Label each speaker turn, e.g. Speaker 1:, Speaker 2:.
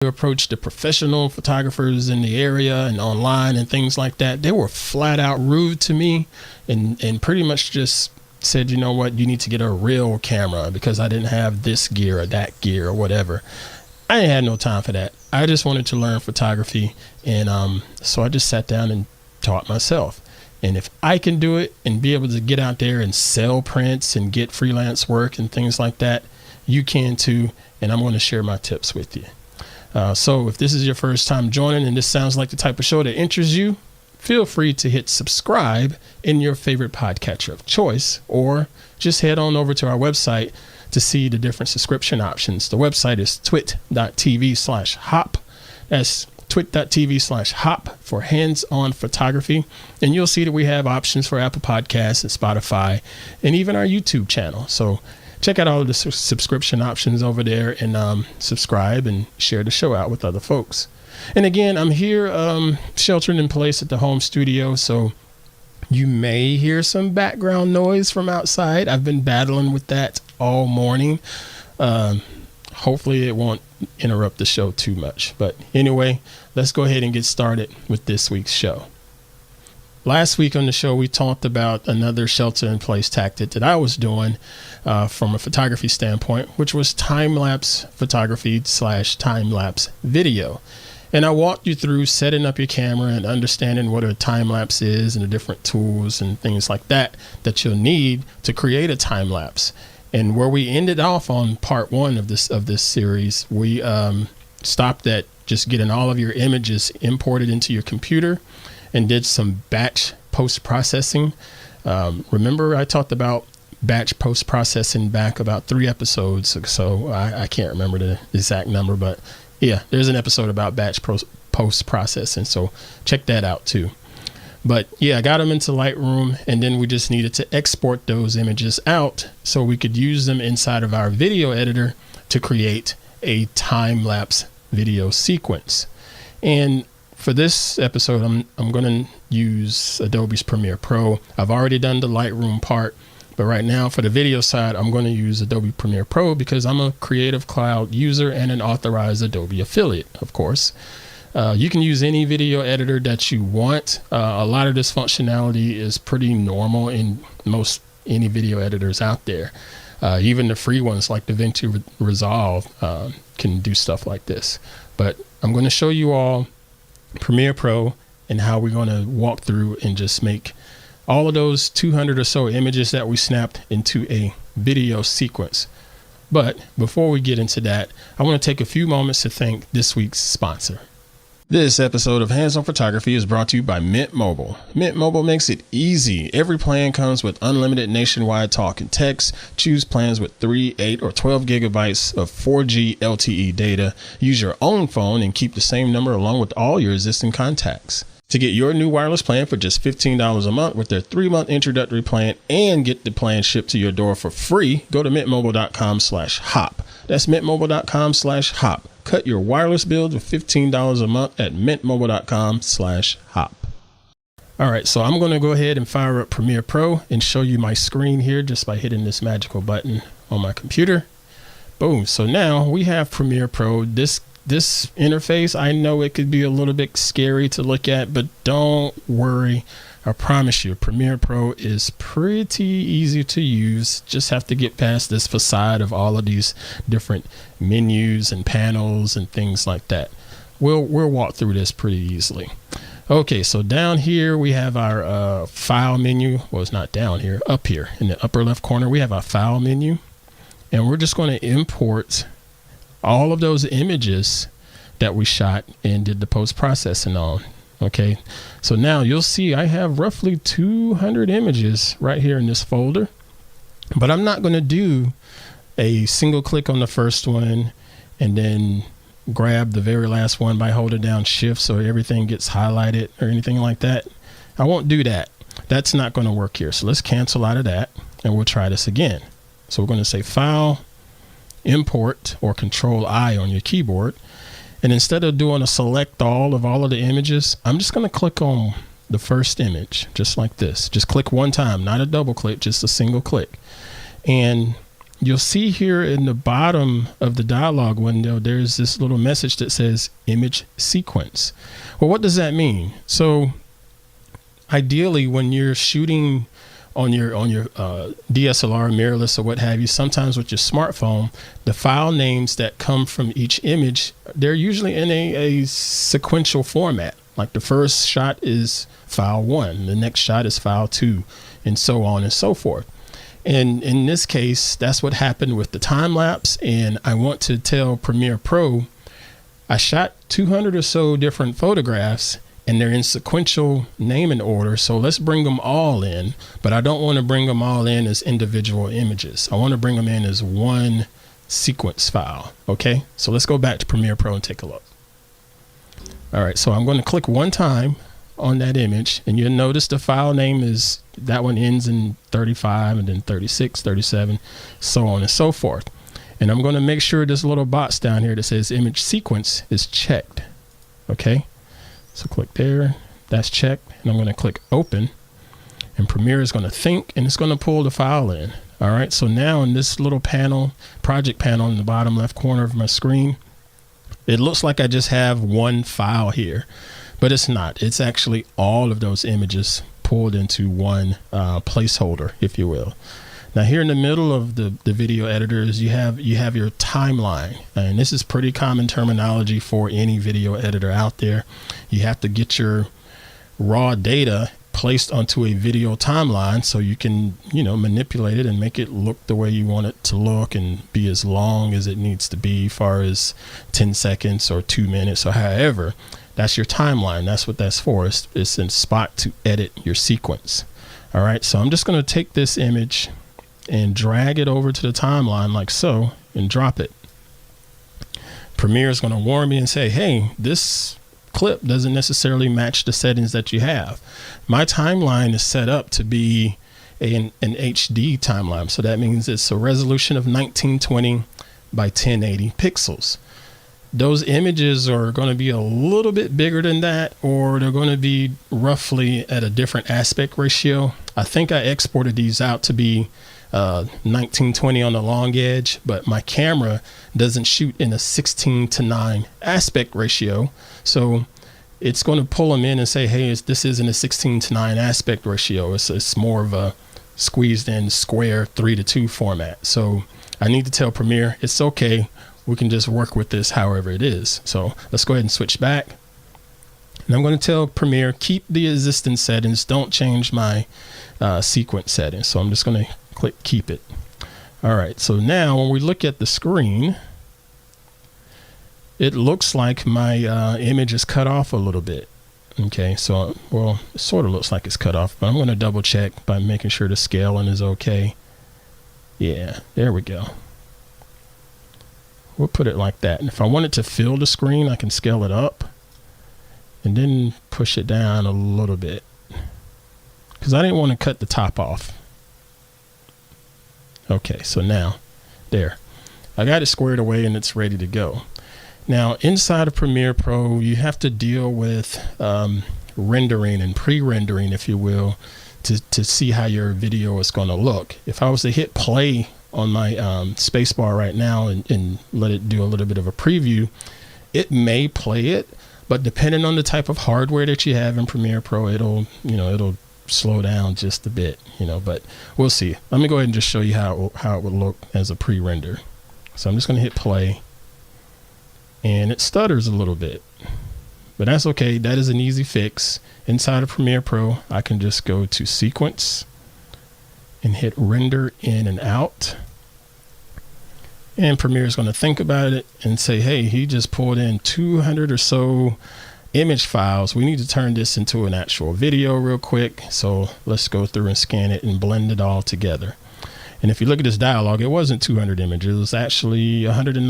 Speaker 1: approached the professional photographers in the area and online and things like that. They were flat out rude to me and pretty much just said, you know what, you need to get a real camera because I didn't have this gear or that gear or whatever. I ain't had no time for that. I just wanted to learn photography, and so I just sat down and taught myself. And if I can do it and be able to get out there and sell prints and get freelance work and things like that, you can too. And I'm going to share my tips with you. So if this is your first time joining and this sounds like the type of show that interests you, feel free to hit subscribe in your favorite podcatcher of choice, or just head on over to our website to see the different subscription options. The website is twit.tv/hop. That's twit.tv/hop for hands-on photography. And you'll see that we have options for Apple Podcasts and Spotify and even our YouTube channel. So check out all of the subscription options over there and subscribe and share the show out with other folks. And again, I'm here sheltering in place at the home studio, so you may hear some background noise from outside. I've been battling with that all morning. Hopefully it won't interrupt the show too much. But anyway, let's go ahead and get started with this week's show. Last week on the show, we talked about another shelter-in-place tactic that I was doing from a photography standpoint, which was time-lapse photography / time-lapse video. And I walked you through setting up your camera and understanding what a time-lapse is and the different tools and things like that you'll need to create a time-lapse. And where we ended off on part 1 of this series, we stopped at just getting all of your images imported into your computer and did some batch post-processing. Remember I talked about batch post-processing back about 3 episodes, so I can't remember the exact number, but yeah, there's an episode about batch post-processing, so check that out too. But yeah, I got them into Lightroom, and then we just needed to export those images out so we could use them inside of our video editor to create a time-lapse video sequence. And for this episode, I'm going to use Adobe's Premiere Pro. I've already done the Lightroom part, but right now for the video side, I'm going to use Adobe Premiere Pro because I'm a Creative Cloud user and an authorized Adobe affiliate, of course. You can use any video editor that you want. A lot of this functionality is pretty normal in any video editors out there. Even the free ones like DaVinci Resolve can do stuff like this. But I'm going to show you all Premiere Pro and how we're going to walk through and just make all of those 200 or so images that we snapped into a video sequence. But before we get into that, I want to take a few moments to thank this week's sponsor. This episode of Hands on Photography is brought to you by Mint Mobile. Mint Mobile makes it easy. Every plan comes with unlimited nationwide talk and text. Choose plans with 3, 8, or 12 gigabytes of 4G LTE data. Use your own phone and keep the same number along with all your existing contacts. To get your new wireless plan for just $15 a month with their 3-month introductory plan and get the plan shipped to your door for free, go to mintmobile.com/hop. That's mintmobile.com/hop. Cut your wireless bills with $15 a month at mintmobile.com/hop. All right, so I'm going to go ahead and fire up Premiere Pro and show you my screen here just by hitting this magical button on my computer. Boom. So now we have Premiere Pro. This interface, I know it could be a little bit scary to look at, but don't worry. I promise you, Premiere Pro is pretty easy to use. Just have to get past this facade of all of these different menus and panels and things like that. We'll walk through this pretty easily. Okay, so down here we have our file menu. Well, it's not down here, up here in the upper left corner, we have our file menu, and we're just going to import all of those images that we shot and did the post-processing on. Okay, so now you'll see I have roughly 200 images right here in this folder, but I'm not going to do a single click on the first one and then grab the very last one by holding down shift so everything gets highlighted or anything like that. I won't do that. That's not going to work here. So let's cancel out of that and we'll try this again. So we're going to say File, Import, or Control I on your keyboard. And instead of doing a select all of the images, I'm just going to click on the first image, just like this. Just click one time, not a double click, just a single click. And you'll see here in the bottom of the dialog window, there's this little message that says image sequence. Well, what does that mean? So ideally, when you're shooting on your DSLR, mirrorless, or what have you, sometimes with your smartphone, the file names that come from each image, they're usually in a sequential format. Like the first shot is file 1, the next shot is file 2, and so on and so forth. And in this case, that's what happened with the time lapse. And I want to tell Premiere Pro, I shot 200 or so different photographs, and they're in sequential naming order. So let's bring them all in, but I don't want to bring them all in as individual images. I want to bring them in as one sequence file. Okay, so let's go back to Premiere Pro and take a look. All right, so I'm going to click one time on that image, and you'll notice the file name is, that one ends in 35 and then 36, 37, so on and so forth. And I'm going to make sure this little box down here that says image sequence is checked. Okay, so click there, that's checked, and I'm going to click open, and Premiere is going to think, and it's going to pull the file in. All right, so now in this little panel, project panel in the bottom left corner of my screen, it looks like I just have one file here, but it's not. It's actually all of those images pulled into one placeholder, if you will. Now here in the middle of the video editors, you have your timeline, and this is pretty common terminology for any video editor out there. You have to get your raw data placed onto a video timeline so you can, manipulate it and make it look the way you want it to look and be as long as it needs to be, as far as 10 seconds or 2 minutes or however. That's your timeline. That's what that's for. It's a spot to edit your sequence. All right, so I'm just going to take this image and drag it over to the timeline like so and drop it. Premiere is going to warn me and say, hey, this clip doesn't necessarily match the settings that you have. My timeline is set up to be an HD timeline. So that means it's a resolution of 1920 by 1080 pixels. Those images are going to be a little bit bigger than that, or they're going to be roughly at a different aspect ratio. I think I exported these out to be 1920 on the long edge, but my camera doesn't shoot in a 16:9 aspect ratio. So it's going to pull them in and say, hey, this isn't a 16:9 aspect ratio. It's more of a squeezed in square 3:2 format. So I need to tell Premiere, it's okay. We can just work with this however it is. So let's go ahead and switch back. And I'm going to tell Premiere, keep the existing settings. Don't change my sequence settings. So I'm just going to click keep it. All right, so now when we look at the screen, it looks like my image is cut off a little bit. Okay, so, well, it sort of looks like it's cut off, but I'm going to double check by making sure the scaling is okay. Yeah, there we go. We'll put it like that. And if I want it to fill the screen, I can scale it up and then push it down a little bit, because I didn't want to cut the top off. Okay, so now there, I got it squared away and it's ready to go. Now inside of Premiere Pro, you have to deal with rendering and pre-rendering, if you will, to see how your video is going to look. If I was to hit play on my spacebar right now and let it do a little bit of a preview, it may play it, but depending on the type of hardware that you have in Premiere Pro, it'll slow down just a bit, but we'll see. Let me go ahead and just show you how it would look as a pre-render. So I'm just going to hit play, and it stutters a little bit, but that's okay. That is an easy fix. Inside of Premiere Pro, I can just go to sequence and hit render in and out, and Premiere is going to think about it and say, hey, he just pulled in 200 or so image files. We need to turn this into an actual video real quick. So let's go through and scan it and blend it all together. And if you look at this dialog, it wasn't 200 images. It was actually 190.